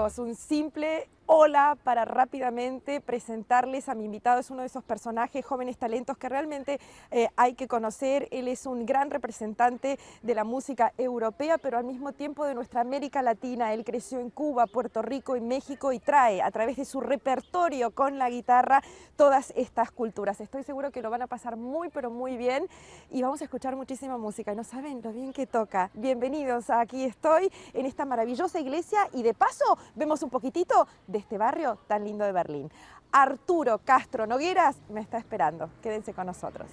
chicos, un simple hola para rápidamente presentarles a mi invitado. Es uno de esos personajes, jóvenes talentos que realmente hay que conocer. Él es un gran representante de la música europea, pero al mismo tiempo de nuestra América Latina. Él creció en Cuba, Puerto Rico y México y trae a través de su repertorio con la guitarra todas estas culturas. Estoy seguro que lo van a pasar muy, pero muy bien y vamos a escuchar muchísima música. Y no saben lo bien que toca. Bienvenidos a Aquí Estoy, en esta maravillosa iglesia, y de paso vemos un poquitito de este barrio tan lindo de Berlín. Arturo Castro Nogueras me está esperando. Quédense con nosotros.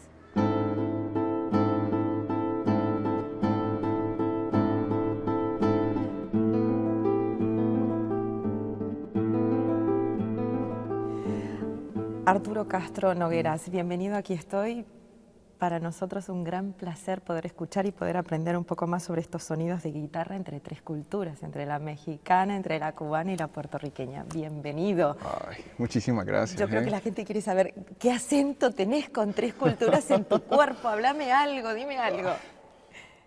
Arturo Castro Nogueras, bienvenido. Aquí Estoy. Para nosotros un gran placer poder escuchar y poder aprender un poco más sobre estos sonidos de guitarra entre tres culturas, entre la mexicana, entre la cubana y la puertorriqueña. Bienvenido. Ay, muchísimas gracias. Yo creo que la gente quiere saber qué acento tenés con tres culturas en tu cuerpo. Háblame algo, dime algo.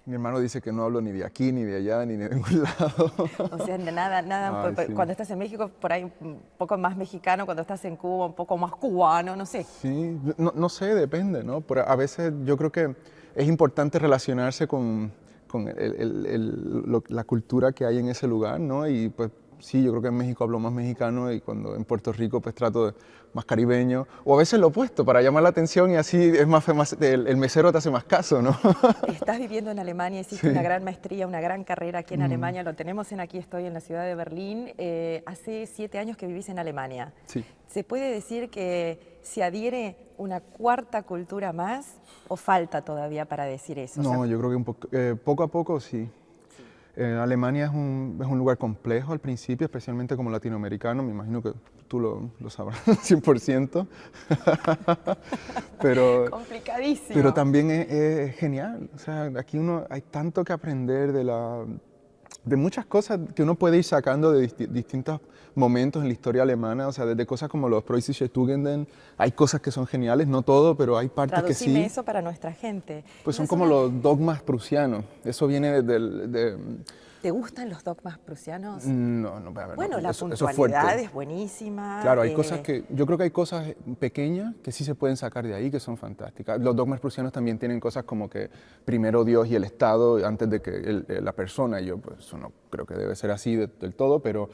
Mi hermano dice que no hablo ni de aquí, ni de allá, ni de ningún lado. O sea, nada. Ay, sí. Cuando estás en México, por ahí un poco más mexicano, cuando estás en Cuba, un poco más cubano, no sé. Sí, no sé, depende, ¿no? A veces yo creo que es importante relacionarse con la cultura que hay en ese lugar, ¿no? Y pues sí, yo creo que en México hablo más mexicano y cuando en Puerto Rico pues trato de más caribeño, o a veces lo opuesto, para llamar la atención y así es más el mesero te hace más caso, ¿no? Estás viviendo en Alemania, hiciste una gran maestría, una gran carrera aquí en Alemania, lo tenemos en Aquí Estoy, en la ciudad de Berlín. Hace 7 años que vivís en Alemania. Sí. ¿Se puede decir que se adhiere una cuarta cultura más o falta todavía para decir eso? No, yo creo que poco a poco sí. Alemania es un lugar complejo al principio, especialmente como latinoamericano. Me imagino que tú lo sabrás 100%. Complicadísimo. Pero también es genial. O sea, aquí hay tanto que aprender de muchas cosas que uno puede ir sacando de distintos momentos en la historia alemana, o sea, desde cosas como los Preußische Tugenden, hay cosas que son geniales, no todo, pero hay partes que sí. Traducime eso para nuestra gente. Pues son como los dogmas prusianos, eso viene ¿Te gustan los dogmas prusianos? No, Bueno, la eso puntualidad es buenísima. Claro, hay cosas yo creo que hay cosas pequeñas que sí se pueden sacar de ahí, que son fantásticas. Los dogmas prusianos también tienen cosas como que primero Dios y el Estado antes de que la persona, y yo pues eso no creo que debe ser así del todo, pero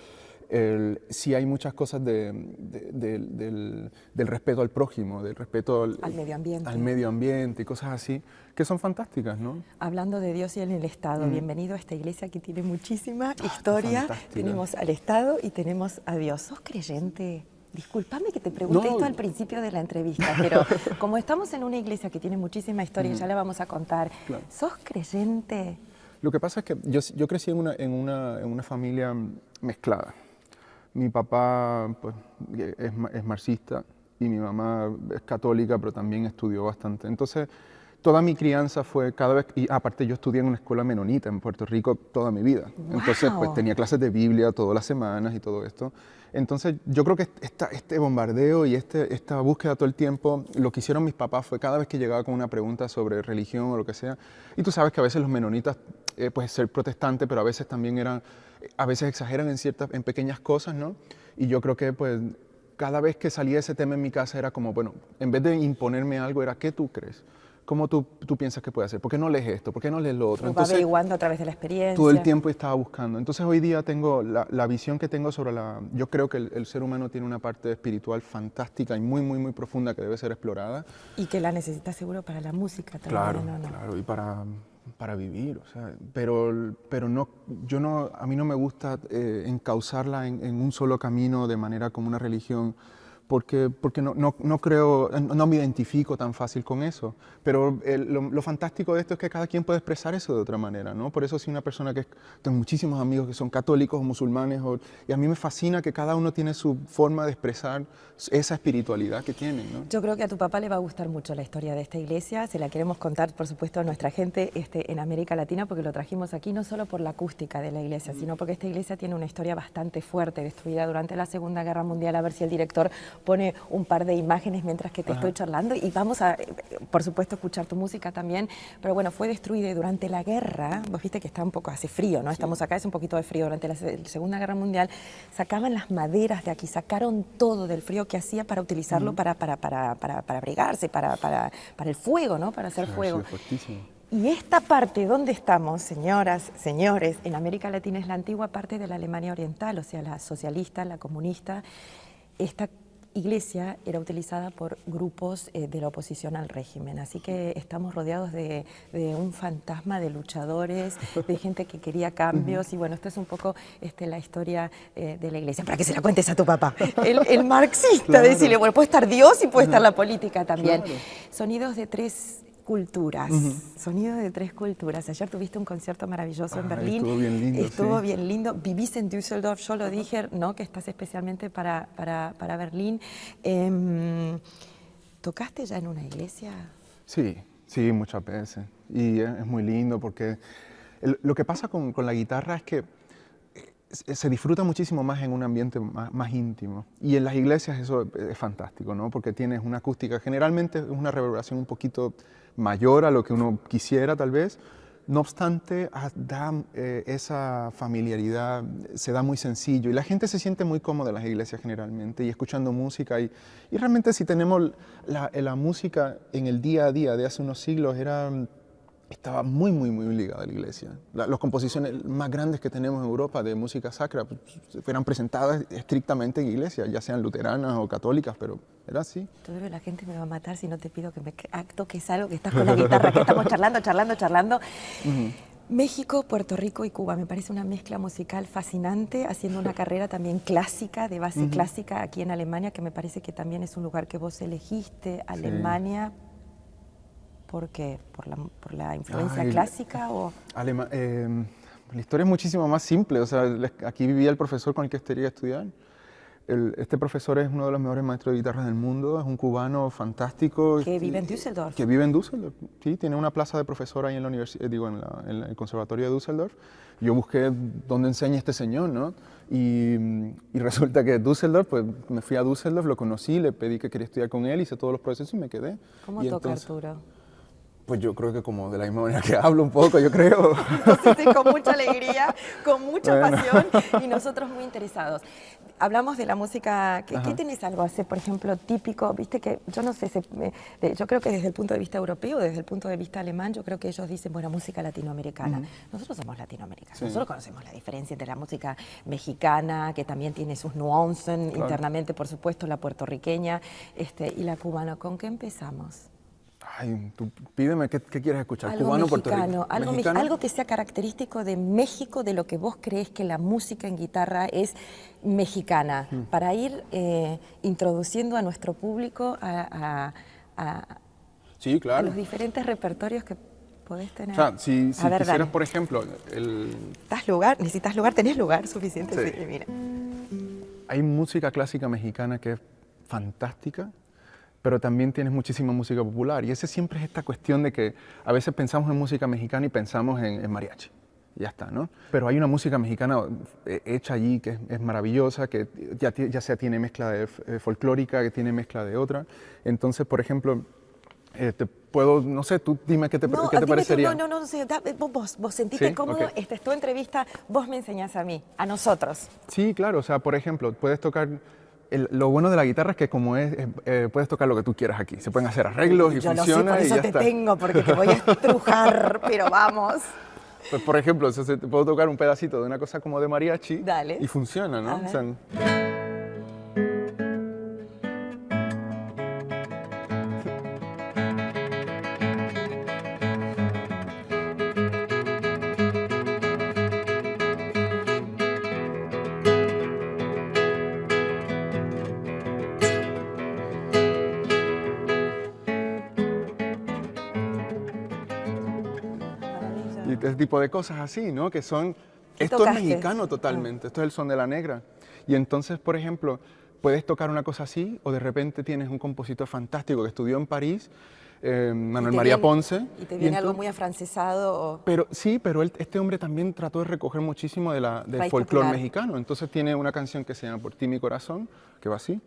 sí hay muchas cosas del respeto al prójimo, del respeto al medio ambiente y cosas así, que son fantásticas, ¿no? Hablando de Dios y en el Estado, bienvenido a esta iglesia que tiene muchísima historia. Tenemos al Estado y tenemos a Dios. ¿Sos creyente? Discúlpame que te pregunté esto al principio de la entrevista, pero como estamos en una iglesia que tiene muchísima historia, ya la vamos a contar, Claro. ¿sos creyente? Lo que pasa es que yo crecí en una familia mezclada. Mi papá pues, es marxista y mi mamá es católica, pero también estudió bastante. Entonces, toda mi crianza fue cada vez... Y aparte, yo estudié en una escuela menonita en Puerto Rico toda mi vida. ¡Wow! Entonces, pues tenía clases de Biblia todas las semanas y todo esto. Entonces, yo creo que este bombardeo y esta búsqueda todo el tiempo, lo que hicieron mis papás fue cada vez que llegaba con una pregunta sobre religión o lo que sea, y tú sabes que a veces los menonitas, pues ser protestante, pero a veces también a veces exageran en pequeñas cosas, ¿no? Y yo creo que pues cada vez que salía ese tema en mi casa era como, bueno, en vez de imponerme algo era, ¿qué tú crees? ¿Cómo tú piensas que puede hacer? ¿Por qué no lees esto? ¿Por qué no lees lo otro? Entonces, averiguando a través de la experiencia. Todo el tiempo estaba buscando. Entonces hoy día tengo la visión que tengo sobre yo creo que el ser humano tiene una parte espiritual fantástica y muy, muy, muy profunda que debe ser explorada. Y que la necesitas seguro para la música también. Claro, y para vivir, o sea, pero no, a mí no me gusta encauzarla en un solo camino de manera como una religión, porque no creo, no me identifico tan fácil con eso. Pero lo fantástico de esto es que cada quien puede expresar eso de otra manera, ¿no? Por eso soy una persona tengo muchísimos amigos que son católicos o musulmanes, y a mí me fascina que cada uno tiene su forma de expresar esa espiritualidad que tienen, ¿no? Yo creo que a tu papá le va a gustar mucho la historia de esta iglesia. Se la queremos contar, por supuesto, a nuestra gente en América Latina, porque lo trajimos aquí no solo por la acústica de la iglesia, sino porque esta iglesia tiene una historia bastante fuerte, destruida durante la Segunda Guerra Mundial. A ver si el director pone un par de imágenes mientras que te estoy charlando y vamos a, por supuesto, escuchar tu música también, pero bueno, fue destruida durante la guerra. Vos viste que está un poco, hace frío, ¿no? Sí. Estamos acá, es un poquito de frío. Durante la Segunda Guerra Mundial sacaban las maderas de aquí, sacaron todo del frío que hacía para utilizarlo para abrigarse, para el fuego, ¿no? Para hacer fuego. Sí, y esta parte donde estamos, señoras, señores, en América Latina es la antigua parte de la Alemania Oriental, o sea, la socialista, la comunista. Esta iglesia era utilizada por grupos de la oposición al régimen, así que estamos rodeados de un fantasma de luchadores, de gente que quería cambios, y bueno, esto es un poco la historia de la iglesia, para que se la cuentes a tu papá, el marxista, claro. Decirle, bueno, puede estar Dios y puede estar la política también. Claro. Sonidos de tres culturas, sonidos de tres culturas. Ayer tuviste un concierto maravilloso en Berlín. Estuvo bien lindo. Estuvo bien lindo. Vivís en Düsseldorf, yo lo dije, ¿no? Que estás especialmente para Berlín. ¿Tocaste ya en una iglesia? Sí, sí, muchas veces. Y es muy lindo porque lo que pasa con la guitarra es que se disfruta muchísimo más en un ambiente más íntimo. Y en las iglesias eso es fantástico, ¿no? Porque tienes una acústica, generalmente es una reverberación un poquito mayor a lo que uno quisiera tal vez. No obstante, da esa familiaridad, se da muy sencillo y la gente se siente muy cómoda en las iglesias generalmente y escuchando música. Y realmente si tenemos la música en el día a día de hace unos siglos estaba muy ligada a la iglesia. Las composiciones más grandes que tenemos en Europa de música sacra eran presentadas estrictamente en iglesias, ya sean luteranas o católicas, pero era así. Todavía la gente me va a matar si no te pido que me toques algo, que estás con la guitarra, que estamos charlando. México, Puerto Rico y Cuba, me parece una mezcla musical fascinante, haciendo una carrera también clásica, de base clásica aquí en Alemania, que me parece que también es un lugar que vos elegiste, Alemania. Sí. ¿Por qué? ¿Por la influencia clásica? O... la historia es muchísimo más simple. O sea, aquí vivía el profesor con el que quería estudiar. Este profesor es uno de los mejores maestros de guitarra del mundo, es un cubano fantástico. Que vive en Düsseldorf. Que vive en Düsseldorf, sí, tiene una plaza de profesor ahí en la universidad, en el conservatorio de Düsseldorf. Yo busqué dónde enseña este señor, ¿no? Y resulta que Düsseldorf, pues me fui a Düsseldorf, lo conocí, le pedí que quería estudiar con él, hice todos los procesos y me quedé. ¿Cómo toca Arturo? Pues yo creo que como de la misma manera que hablo un poco, yo creo. Entonces, con mucha alegría, con mucha pasión y nosotros muy interesados. Hablamos de la música, ¿qué tenés algo hacer, por ejemplo, típico? Viste que, yo no sé, yo creo que desde el punto de vista europeo, desde el punto de vista alemán, yo creo que ellos dicen, bueno, música latinoamericana. Nosotros somos latinoamericanos, nosotros conocemos la diferencia entre la música mexicana, que también tiene sus nuances internamente, por supuesto, la puertorriqueña, y la cubana. ¿Con qué empezamos? Ay, tú pídeme, ¿qué quieres escuchar? Algo ¿Cubano o mexicano, puertorriqueño? Algo que sea característico de México, de lo que vos crees que la música en guitarra es mexicana, para ir introduciendo a nuestro público sí, claro. a los diferentes repertorios que podés tener. O sea, si quisieras, por ejemplo, ¿Necesitas lugar? ¿Tenés lugar suficiente? Sí. Sí, mira. Hay música clásica mexicana que es fantástica, pero también tienes muchísima música popular. Y ese siempre es esta cuestión de que a veces pensamos en música mexicana y pensamos en mariachi. Ya está, ¿no? Pero hay una música mexicana hecha allí que es maravillosa, que ya sea tiene mezcla de folclórica, que tiene mezcla de otra. Entonces, por ejemplo, te puedo, no sé, tú dime qué te parecería. No, vos sentite cómodo, okay. Esta es tu entrevista, vos me enseñás a mí, a nosotros. Sí, claro, o sea, por ejemplo, puedes tocar... Lo bueno de la guitarra es que como puedes tocar lo que tú quieras aquí. Se pueden hacer arreglos y funciona y ya está. Por eso te tengo, porque te voy a estrujar, pero vamos. Pues por ejemplo, te puedo tocar un pedacito de una cosa como de mariachi. Dale. Y funciona, ¿no? O sea, y ese tipo de cosas así, ¿no? Que son... Esto es mexicano totalmente, esto es el son de la negra. Y entonces, por ejemplo, puedes tocar una cosa así o de repente tienes un compositor fantástico que estudió en París, Manuel María Ponce. ¿Y te viene algo muy afrancesado? O... Pero sí, pero este hombre también trató de recoger muchísimo del folclore mexicano. Entonces tiene una canción que se llama Por ti mi corazón, que va así.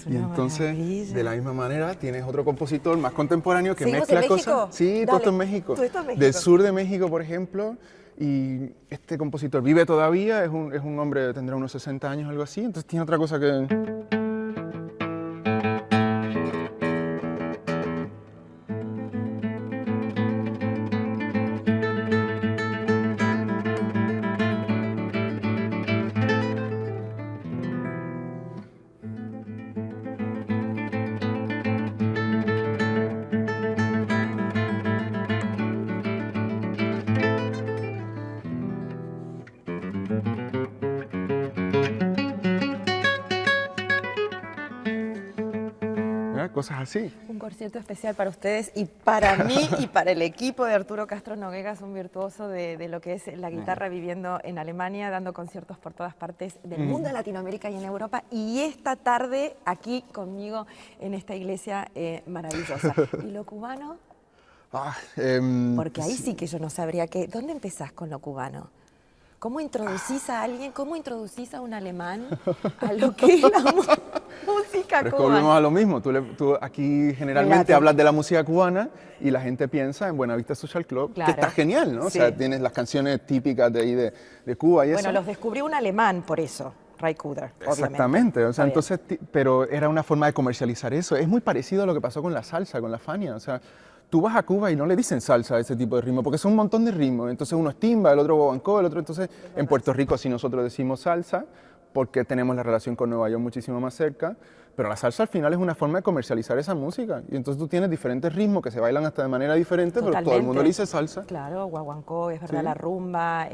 Y entonces, maravilla. de la misma manera, tienes otro compositor más contemporáneo que ¿Seguimos mezcla en México? cosas. Sí, todo Dale. esto en México. Todo esto en México. Del sur de México, por ejemplo. Y este compositor vive todavía, es un hombre, tendrá unos 60 años, algo así. Entonces tiene otra cosa que... cosas así. Un concierto especial para ustedes y para mí y para el equipo de Arturo Castro Noguegas, un virtuoso de lo que es la guitarra, viviendo en Alemania, dando conciertos por todas partes del mundo, en Latinoamérica y en Europa. Y esta tarde aquí conmigo en esta iglesia maravillosa. ¿Y lo cubano? Porque ahí sí que yo no sabría qué. ¿Dónde empezás con lo cubano? ¿Cómo introducís a alguien, cómo introducís a un alemán a lo que es la música Pero es que cubana? volvemos a lo mismo. Tú aquí generalmente hablas de la música cubana y la gente piensa en Buenavista Social Club, Claro. que está genial, ¿no? Sí. O sea, tienes las canciones típicas de ahí de Cuba y eso. Bueno, los descubrió un alemán por eso, Ray Cooder, obviamente. Exactamente, o sea, Está bien. entonces, pero era una forma de comercializar eso. Es muy parecido a lo que pasó con la salsa, con la Fania, o sea, tú vas a Cuba y no le dicen salsa a ese tipo de ritmo, porque son un montón de ritmos, entonces uno es timba, el otro guaguancó, el otro, entonces en Puerto Rico sí nosotros decimos salsa, porque tenemos la relación con Nueva York muchísimo más cerca, pero la salsa al final es una forma de comercializar esa música, y entonces tú tienes diferentes ritmos que se bailan hasta de manera diferente, pero todo el mundo le dice salsa. Claro, guaguancó, es verdad, Sí. la rumba,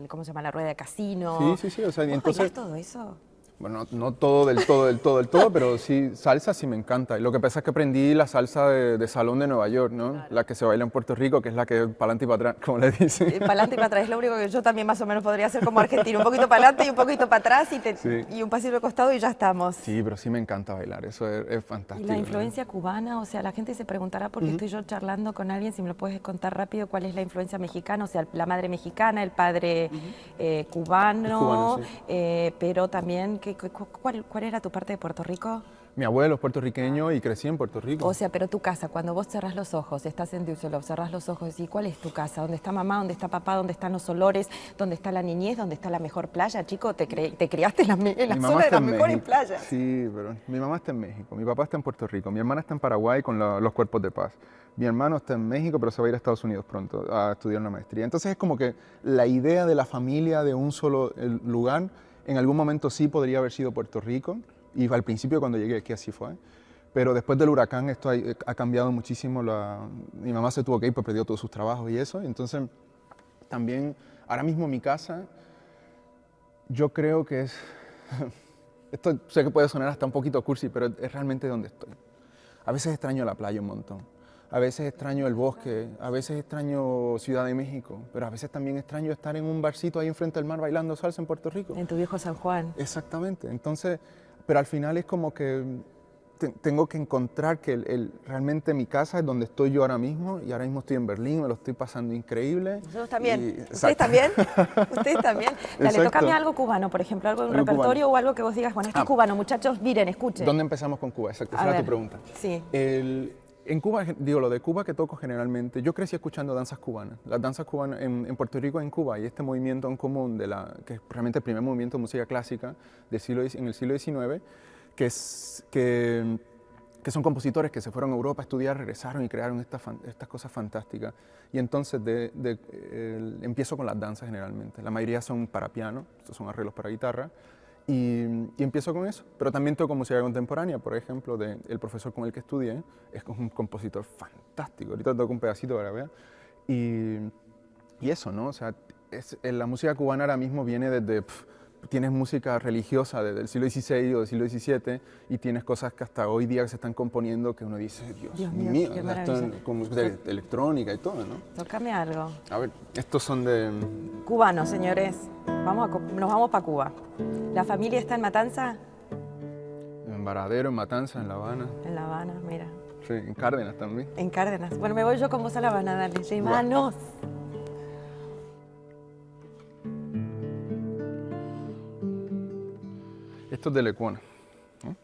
¿cómo se llama? La rueda de casino. Sí, o sea, y ¿Vos entonces... bailás todo eso? Bueno, no todo, del todo, pero sí, salsa sí me encanta. Y lo que pasa es que aprendí la salsa de salón de Nueva York, ¿no? Claro. La que se baila en Puerto Rico, que es la que es para adelante y para atrás, como le dicen. Para adelante y para atrás, es lo único que yo también más o menos podría hacer como argentino. Un poquito para adelante y un poquito para atrás Sí. y un pasito de costado y ya estamos. Sí, pero sí me encanta bailar, eso es Y fantástico. la ¿no? influencia cubana, o sea, la gente se preguntará, porque estoy yo charlando con alguien, si me lo puedes contar rápido, cuál es la influencia mexicana, o sea, la madre mexicana, el padre cubano, Es cubano, sí. pero también, ¿cuál era tu parte de Puerto Rico? Mi abuelo es puertorriqueño y crecí en Puerto Rico. O sea, pero tu casa, cuando vos cerrás los ojos, estás en Düsseldorf, cerrás los ojos, ¿y cuál es tu casa? ¿Dónde está mamá? ¿Dónde está papá? ¿Dónde están los olores? ¿Dónde está la niñez? ¿Dónde está la mejor playa? Chico, te criaste en la Mi mamá zona de está las en mejores México. playas. Sí, pero mi mamá está en México, mi papá está en Puerto Rico, mi hermana está en Paraguay con los cuerpos de paz. Mi hermano está en México, pero se va a ir a Estados Unidos pronto a estudiar una maestría. Entonces es como que la idea de la familia de un solo lugar, en algún momento sí podría haber sido Puerto Rico, y al principio cuando llegué aquí así fue. Pero después del huracán esto ha cambiado muchísimo. Mi mamá se tuvo que ir, pues perdió todos sus trabajos y eso. Entonces, también, ahora mismo mi casa, yo creo que es... Esto sé que puede sonar hasta un poquito cursi, pero es realmente donde estoy. A veces extraño la playa un montón. A veces extraño el bosque, a veces extraño Ciudad de México, pero a veces también extraño estar en un barcito ahí enfrente del mar bailando salsa en Puerto Rico. En tu viejo San Juan. Exactamente. Entonces, pero al final es como que tengo que encontrar que realmente mi casa es donde estoy yo ahora mismo, y ahora mismo estoy en Berlín, me lo estoy pasando increíble. Nosotros también. Y- ¿Ustedes exacto. también? ¿Ustedes también? Dale, Exacto. tócame algo cubano, por ejemplo, algo de un Algo repertorio cubano. o algo que vos digas, bueno, esto es cubano, muchachos, miren, escuchen. ¿Dónde empezamos con Cuba? Exacto, esa A era tu ver, pregunta. sí. En Cuba, digo, lo de Cuba que toco generalmente, yo crecí escuchando danzas cubanas. Las danzas cubanas en Puerto Rico y en Cuba, y este movimiento en común, que es realmente el primer movimiento de música clásica en el siglo XIX, que son compositores que se fueron a Europa a estudiar, regresaron y crearon estas cosas fantásticas. Y entonces empiezo con las danzas generalmente. La mayoría son para piano, estos son arreglos para guitarra, y empiezo con eso. Pero también toco música contemporánea, por ejemplo, el profesor con el que estudié, es un compositor fantástico. Ahorita toco un pedacito para ver. Y eso, ¿no? O sea, la música cubana ahora mismo viene desde tienes música religiosa del siglo XVI o del siglo XVII y tienes cosas que hasta hoy día se están componiendo que uno dice, Dios mío, qué esto maravilla. con música electrónica y todo, ¿no? Tócame algo. A ver, estos son de... Cubanos, señores. Nos vamos para Cuba. ¿La familia está en Matanza? En Varadero, en Matanzas, en La Habana. En La Habana, mira. Sí, en Cárdenas también. En Cárdenas. Bueno, me voy yo con vos a La Habana, dale. Llévanos. Esto es de Lecuona, ¿no?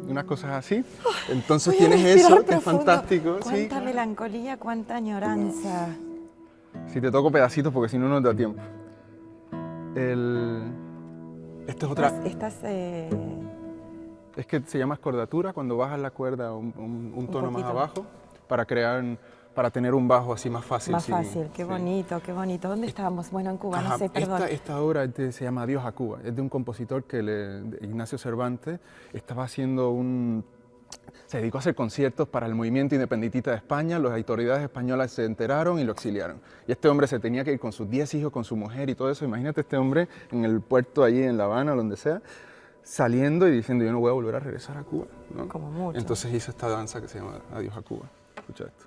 Unas cosas así. Entonces Voy a tienes respirar eso, que es profundo. fantástico. ¿Sí? Cuánta melancolía, cuánta añoranza. Si te toco pedacitos porque si no, no te da tiempo. Esto es otra... Es que se llama escordatura cuando bajas la cuerda un tono más abajo para tener un bajo así más fácil. Más fácil, qué bonito, qué bonito. ¿Dónde estábamos? Bueno, en Cuba, no sé, perdón. Esta obra se llama Adiós a Cuba, es de un compositor Ignacio Cervantes, estaba haciendo se dedicó a hacer conciertos para el movimiento independentista de España, las autoridades españolas se enteraron y lo exiliaron. Y este hombre se tenía que ir con sus 10 hijos, con su mujer y todo eso. Imagínate este hombre en el puerto allí en La Habana o donde sea, saliendo y diciendo, yo no voy a volver a regresar a Cuba, ¿no? Como mucho. Entonces hizo esta danza que se llama Adiós a Cuba. Escucha esto.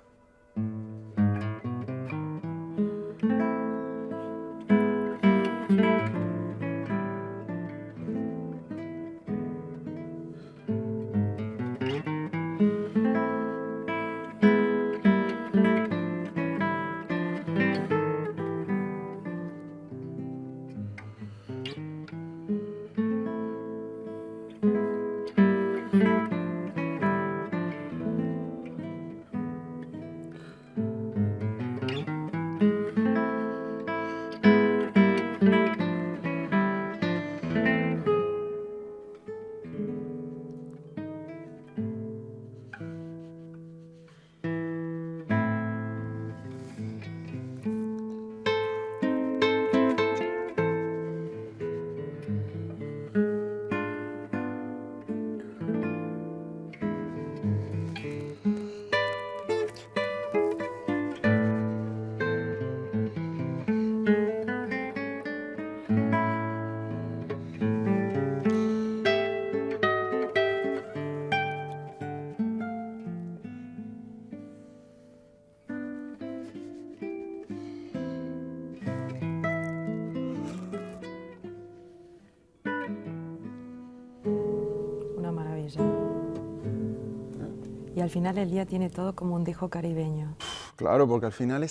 Y al final el día tiene todo como un dejo caribeño. Claro, porque al final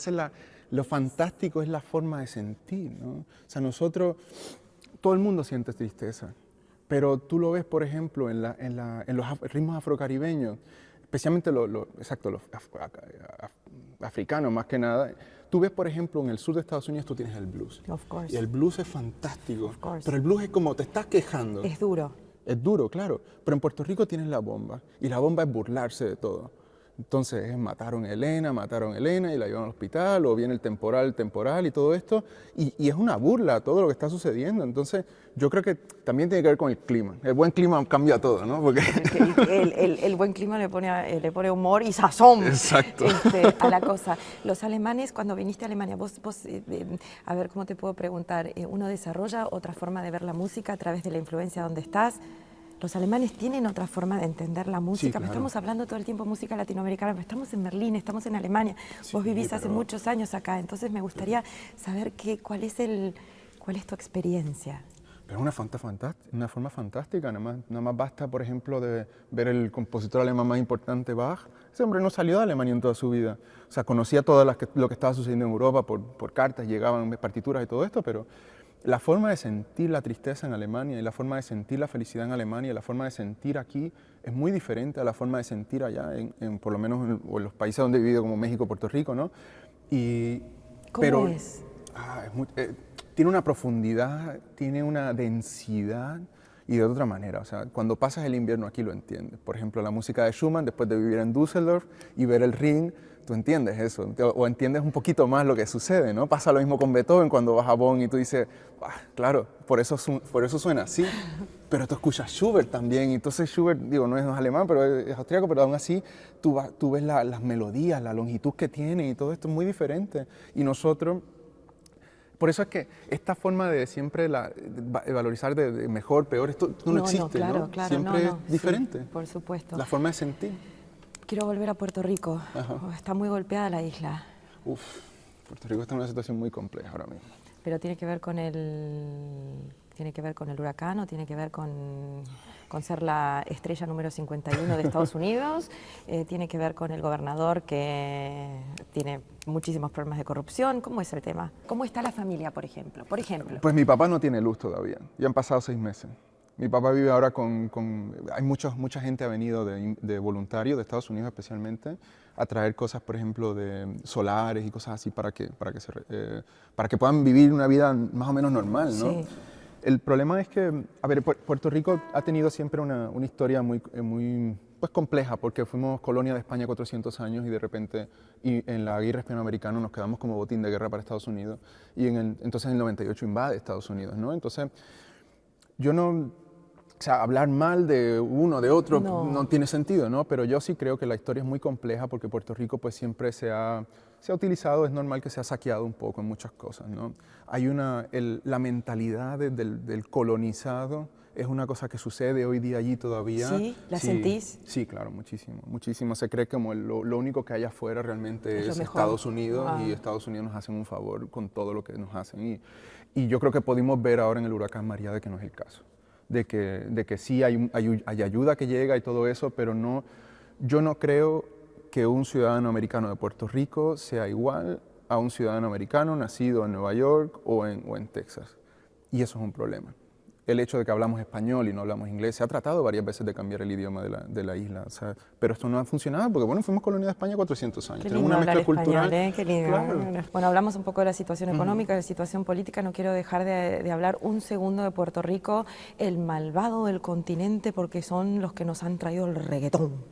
lo fantástico es la forma de sentir, ¿no? O sea, nosotros, todo el mundo siente tristeza, pero tú lo ves, por ejemplo, en los ritmos afrocaribeños, especialmente los africanos más que nada. Tú ves, por ejemplo, en el sur de Estados Unidos tú tienes el blues. Of course. Y el blues es fantástico. Of course. Pero el blues es como te estás quejando. Es duro. Es duro, claro. Pero en Puerto Rico tienes la bomba. Y la bomba es burlarse de todo. Entonces mataron a Elena y la llevan al hospital, o viene el temporal y todo esto. Y es una burla a todo lo que está sucediendo. Entonces yo creo que también tiene que ver con el clima. El buen clima cambia todo, ¿no? Porque... El buen clima le pone humor y sazón. Exacto. A la cosa. Los alemanes, cuando viniste a Alemania, vos a ver cómo te puedo preguntar, ¿uno desarrolla otra forma de ver la música a través de la influencia donde estás? Los alemanes tienen otra forma de entender la música. Sí, claro. Estamos hablando todo el tiempo de música latinoamericana, pero estamos en Berlín, estamos en Alemania. Sí, vos vivís hace muchos años acá, entonces me gustaría saber cuál es tu experiencia. Es una forma fantástica, nada más basta, por ejemplo, de ver el compositor alemán más importante, Bach. Ese hombre no salió de Alemania en toda su vida. O sea, conocía todo lo que estaba sucediendo en Europa por cartas, llegaban partituras y todo esto, pero la forma de sentir la tristeza en Alemania y la forma de sentir la felicidad en Alemania y la forma de sentir aquí es muy diferente a la forma de sentir allá, por lo menos en los países donde he vivido, como México, Puerto Rico, ¿no? ¿Cómo es? Tiene una profundidad, tiene una densidad y de otra manera. O sea, cuando pasas el invierno aquí lo entiendes. Por ejemplo, la música de Schumann, después de vivir en Düsseldorf y ver el Rin, tú entiendes eso, o entiendes un poquito más lo que sucede, ¿no? Pasa lo mismo con Beethoven cuando vas a Bonn y tú dices, claro, por eso suena así. Pero tú escuchas Schubert también, y entonces Schubert, digo, no es alemán, pero es austríaco, pero aún así tú ves las melodías, la longitud que tiene y todo esto es muy diferente. Y nosotros... Por eso es que esta forma de siempre valorizar de mejor, peor, esto no existe, claro, ¿no? Claro, siempre es diferente. Sí, por supuesto. La forma de sentir. Quiero volver a Puerto Rico. Está muy golpeada la isla. Puerto Rico está en una situación muy compleja ahora mismo. Pero tiene que ver con el huracán, o tiene que ver con ser la estrella número 51 de Estados Unidos, tiene que ver con el gobernador que tiene muchísimos problemas de corrupción. ¿Cómo es el tema? ¿Cómo está la familia, por ejemplo? Pues mi papá no tiene luz todavía, ya han pasado 6 meses. Mi papá vive ahora hay mucha gente ha venido de voluntario, de Estados Unidos especialmente, a traer cosas, por ejemplo, de solares y cosas así para que puedan vivir una vida más o menos normal, ¿no? Sí. El problema es que, a ver, Puerto Rico ha tenido siempre una historia muy pues compleja, porque fuimos colonia de España 400 años y de repente en la guerra hispanoamericana nos quedamos como botín de guerra para Estados Unidos y entonces en el 98 invade Estados Unidos, ¿no? Entonces, yo no... O sea, hablar mal de uno, de otro, no tiene sentido, ¿no? Pero yo sí creo que la historia es muy compleja porque Puerto Rico pues siempre se ha utilizado, es normal que se ha saqueado un poco en muchas cosas, ¿no? Hay la mentalidad del colonizado es una cosa que sucede hoy día allí todavía. ¿Sí? ¿La sentís? Sí, claro, muchísimo, muchísimo. Se cree como lo único que hay afuera realmente es Estados Unidos y Estados Unidos nos hacen un favor con todo lo que nos hacen. Y yo creo que pudimos ver ahora en el huracán María de que no es el caso. De que sí hay ayuda que llega y todo eso, pero yo no creo que un ciudadano americano de Puerto Rico sea igual a un ciudadano americano nacido en Nueva York o en Texas. Y eso es un problema. El hecho de que hablamos español y no hablamos inglés, se ha tratado varias veces de cambiar el idioma de la isla, o sea, pero esto no ha funcionado porque, bueno, fuimos colonia de España 400 años. Qué Tenemos lindo una mezcla cultural. Español, qué lindo. Claro. Bueno, hablamos un poco de la situación económica, de la situación política. No quiero dejar de hablar un segundo de Puerto Rico, el malvado del continente, porque son los que nos han traído el reggaetón.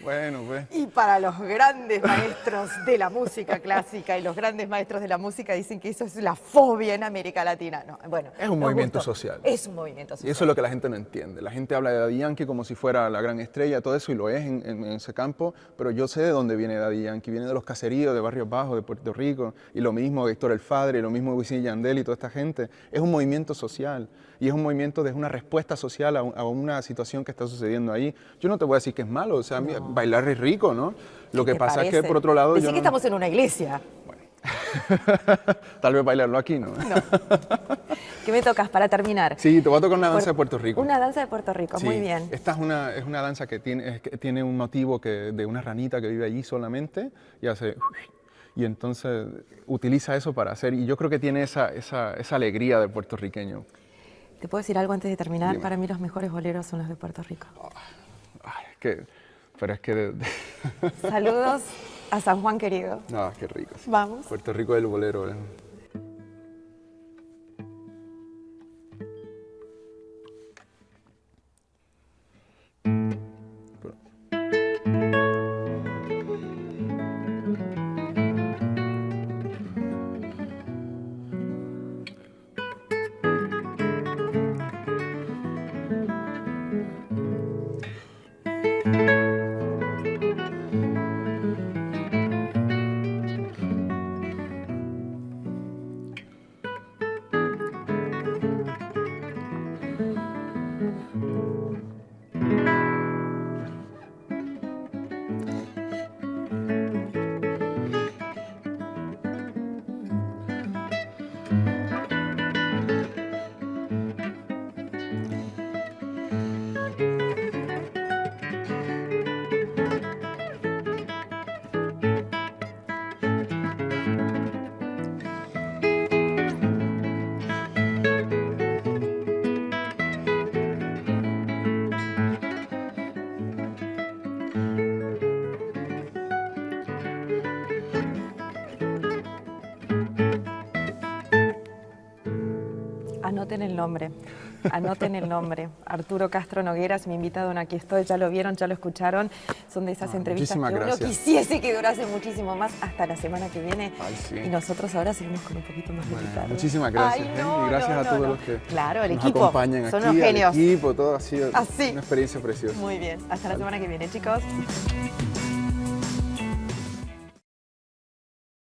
Bueno, pues. Y para los grandes maestros de la música clásica y los grandes maestros de la música dicen que eso es la fobia en América Latina. No, bueno, es un movimiento social. Es un movimiento social. Y eso es lo que la gente no entiende. La gente habla de Daddy Yankee como si fuera la gran estrella, todo eso, y lo es en ese campo, pero yo sé de dónde viene Daddy Yankee. Viene de los caseríos, de Barrios Bajos, de Puerto Rico, y lo mismo Héctor el Padre, y lo mismo Wisin y Yandel y toda esta gente. Es un movimiento social, y es un movimiento de una respuesta social a una situación que está sucediendo ahí. Yo no te voy a decir que es malo, o sea, bailar es rico, ¿no? Lo que pasa es que, por otro lado... Decí que estamos en una iglesia. Bueno. Tal vez bailarlo aquí, ¿no? ¿Qué me tocas para terminar? Sí, te voy a tocar una danza de Puerto Rico. Una danza de Puerto Rico, sí, muy bien. Esta es una danza que tiene un motivo de una ranita que vive allí solamente y hace... Y entonces utiliza eso para hacer... Y yo creo que tiene esa alegría del puertorriqueño. ¿Te puedo decir algo antes de terminar? Dime. Para mí los mejores boleros son los de Puerto Rico. Pero es que... Saludos a San Juan querido. Ah, qué rico. Sí. Vamos. Puerto Rico del bolero. Anoten el nombre. Anoten el nombre. Arturo Castro Nogueras, mi invitado en Aquí Estoy. Ya lo vieron, ya lo escucharon. Son de esas entrevistas que uno quisiese que durase muchísimo más hasta la semana que viene. Ay, sí. Y nosotros ahora seguimos con un poquito más de guitarra. Muchísimas gracias. Ay, y gracias a todos los que el nos equipo. acompañan Son aquí, unos genios. al equipo, todo ha sido una experiencia preciosa. Muy bien. Hasta la semana que viene, chicos.